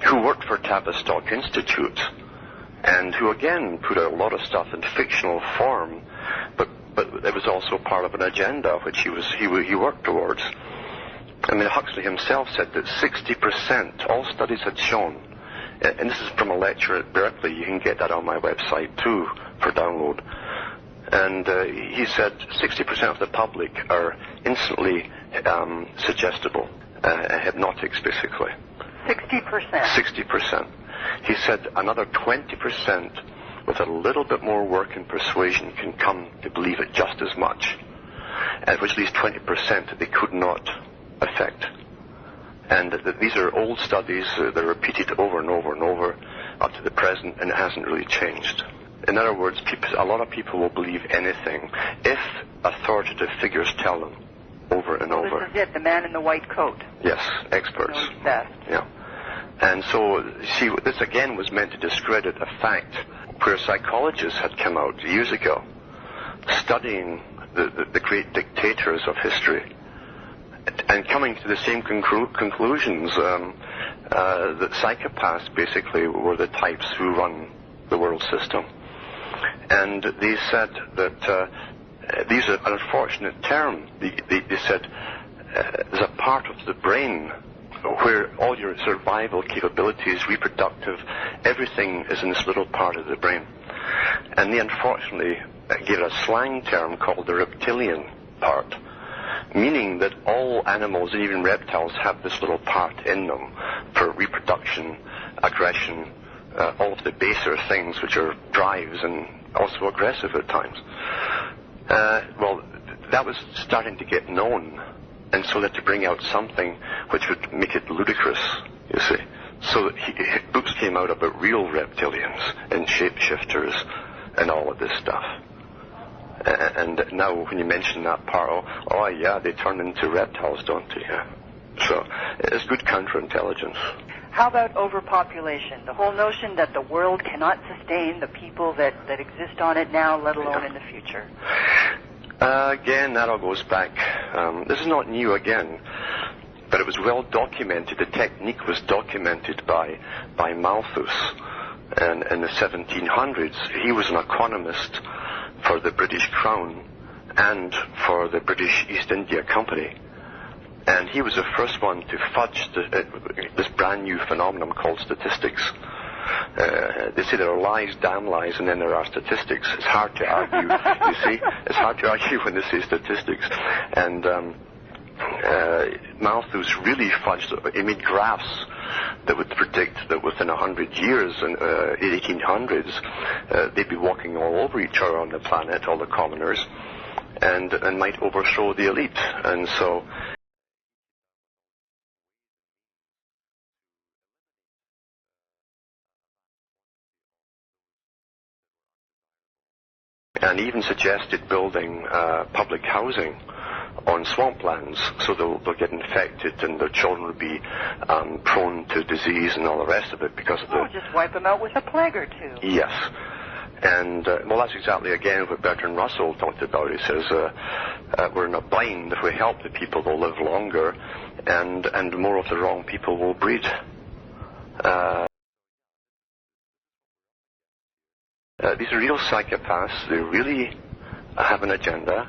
who worked for Tavistock Institute, and who again put out a lot of stuff in fictional form, but it was also part of an agenda which he worked towards. I mean, Huxley himself said that 60%, all studies had shown, and this is from a lecture at Berkeley, you can get that on my website too for download, and he said 60% of the public are instantly suggestible, hypnotics basically. 60%? 60%. He said another 20% with a little bit more work and persuasion can come to believe it just as much, and which leaves 20% they could not affect. And these are old studies, they're repeated over and over and over up to the present, and it hasn't really changed. In other words, a lot of people will believe anything if authoritative figures tell them over and over. This is it, the man in the white coat. Yes, experts. Knows best. Yeah. And so, see, this again was meant to discredit a fact where psychologists had come out years ago studying the great dictators of history and coming to the same conclusions that psychopaths basically were the types who run the world system. And they said that these are an unfortunate term. They said there's a part of the brain where all your survival capabilities, reproductive, everything is in this little part of the brain. And they unfortunately gave it a slang term called the reptilian part, meaning that all animals and even reptiles have this little part in them for reproduction, aggression, all of the baser things which are drives and also aggressive at times. Well, that was starting to get known, and so that to bring out something which would make it ludicrous, you see. So books came out about real reptilians and shapeshifters and all of this stuff. And now when you mention that part, oh yeah, they turn into reptiles, don't they? Yeah. So it's good counterintelligence. How about overpopulation? The whole notion that the world cannot sustain the people that exist on it now, let alone in the future. Again, that all goes back. This is not new again, but it was well documented. The technique was documented by Malthus in the 1700s. He was an economist for the British Crown and for the British East India Company. And he was the first one to fudge this brand new phenomenon called statistics. They say there are lies, damn lies, and then there are statistics. It's hard to argue, you see. It's hard to argue when they say statistics. And Malthus really fudged. He made graphs that would predict that within 100 years, in the 1800s, they'd be walking all over each other on the planet, all the commoners, and might overthrow the elite. And so and even suggested building public housing on swamplands, so they'll get infected and their children will be prone to disease and all the rest of it because of the... just wipe them out with a plague or two. Yes. And, well, that's exactly, again, what Bertrand Russell talked about. He says, we're not blind. If we help the people, they'll live longer, and more of the wrong people will breed. These are real psychopaths. They really have an agenda.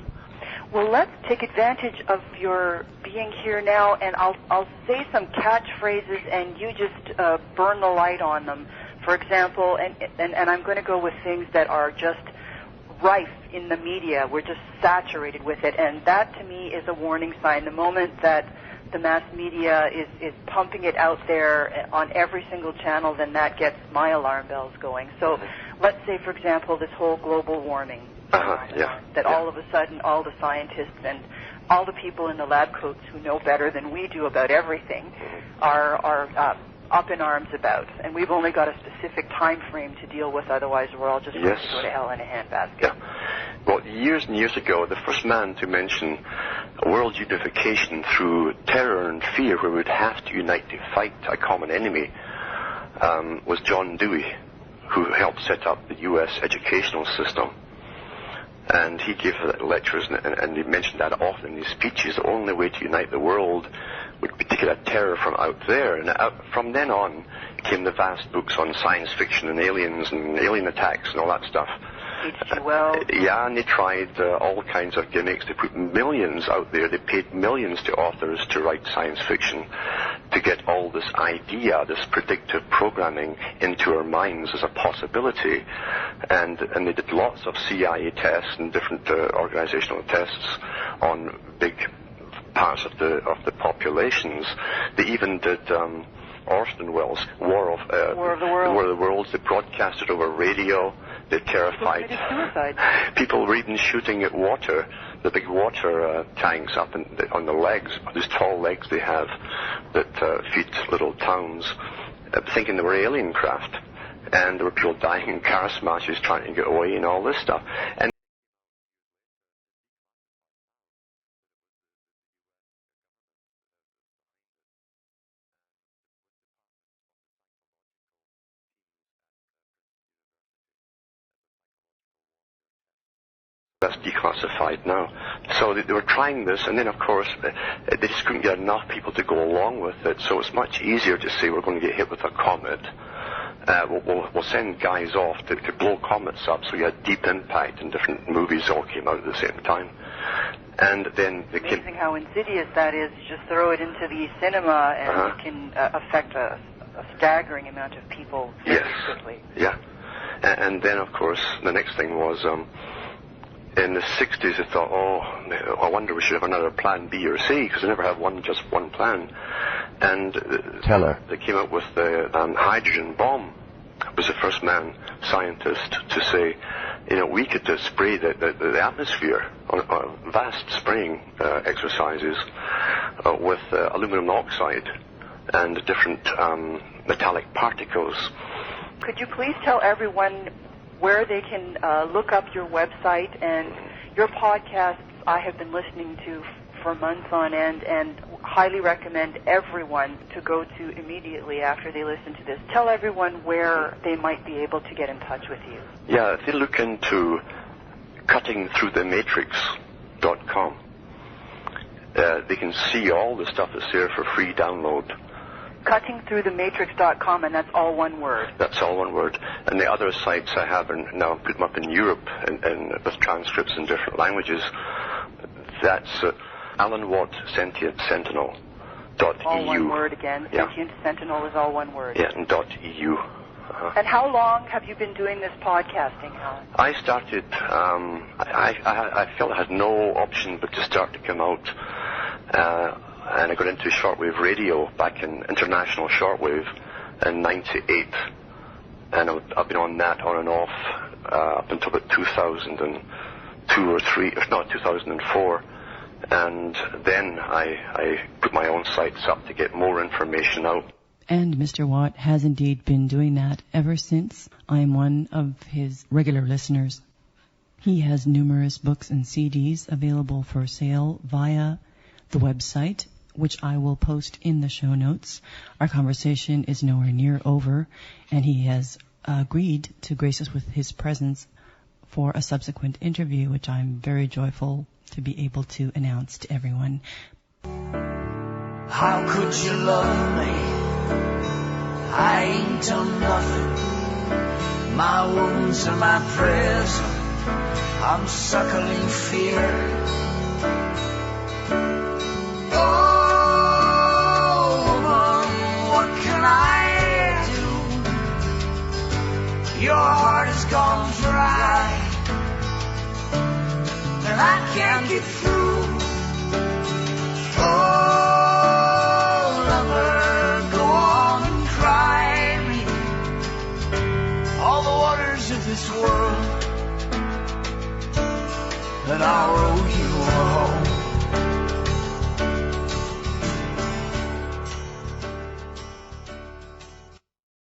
Well, let's take advantage of your being here now, and I'll say some catchphrases, and you just burn the light on them. For example, and I'm going to go with things that are just rife in the media. We're just saturated with it, and that to me is a warning sign. The moment that the mass media is pumping it out there on every single channel, then that gets my alarm bells going. So let's say, for example, this whole global warming. That all of a sudden all the scientists and all the people in the lab coats who know better than we do about everything are up in arms about. And we've only got a specific time frame to deal with, otherwise we're all just going to go to hell in a handbasket. Yeah. Well, years and years ago, the first man to mention world unification through terror and fear, where we'd have to unite to fight a common enemy, was John Dewey, who helped set up the U.S. educational system. And he gave lectures, and he mentioned that often in his speeches. The only way to unite the world would be to get a terror from out there. And from then on came the vast books on science fiction and aliens and alien attacks and all that stuff. H.G. Wells. Yeah, and they tried all kinds of gimmicks. They put millions out there. They paid millions to authors to write science fiction to get all this idea, this predictive programming into our minds as a possibility. And they did lots of CIA tests and different organizational tests on big parts of the populations. They even did Orson Welles' War of the Worlds. They broadcasted over radio. They terrified people. Were even shooting at water, the big water tanks up on the legs, these tall legs they have that feed little towns, thinking they were alien craft. And there were people dying in car smashes trying to get away and all this stuff. And that's declassified now. So they were trying this, and then of course they just couldn't get enough people to go along with it. So it's much easier to say we're going to get hit with a comet. We'll send guys off to blow comets up, so you had Deep Impact, and different movies all came out at the same time. And then it's amazing how insidious that is. You just throw it into the cinema, and it can affect a staggering amount of people very quickly. Yeah. And then of course the next thing was in the 60s, they thought, I wonder we should have another plan B or C, because they never had just one plan. And they came up with the hydrogen bomb. Was the first man scientist to say, we could spray the atmosphere on vast spraying exercises with aluminum oxide and different metallic particles. Could you please tell everyone where they can look up your website and your podcasts? I have been listening to for months on end, and highly recommend everyone to go to immediately after they listen to this. Tell everyone where they might be able to get in touch with you. Yeah, if they look into cuttingthroughthematrix.com, they can see all the stuff that's there for free download. Cuttingthroughthematrix.com, and that's all one word. That's all one word. And the other sites I have are now put them up in Europe and with transcripts in different languages. That's Alan Watt Sentient Sentinel.eu. All one word again. Yeah. Sentient Sentinel is all one word. Yeah, and .eu. And how long have you been doing this podcasting, Alan? I started, I felt I had no option but to start to come out. And I got into shortwave radio back in international shortwave in '98, and I've been on that on and off up until about 2002 or 3, if not 2004. And then I put my own sites up to get more information out. And Mr. Watt has indeed been doing that ever since. I am one of his regular listeners. He has numerous books and CDs available for sale via the website, which I will post in the show notes. Our conversation is nowhere near over, and he has agreed to grace us with his presence for a subsequent interview, which I'm very joyful to be able to announce to everyone. How could you love me? I ain't done nothing. My wounds are my prison. I'm suckling fear. Oh, woman, what can I do? Your heart has gone dry, and I can't get through. Oh, lover, go on and cry me all the waters of this world, and I'll row you home.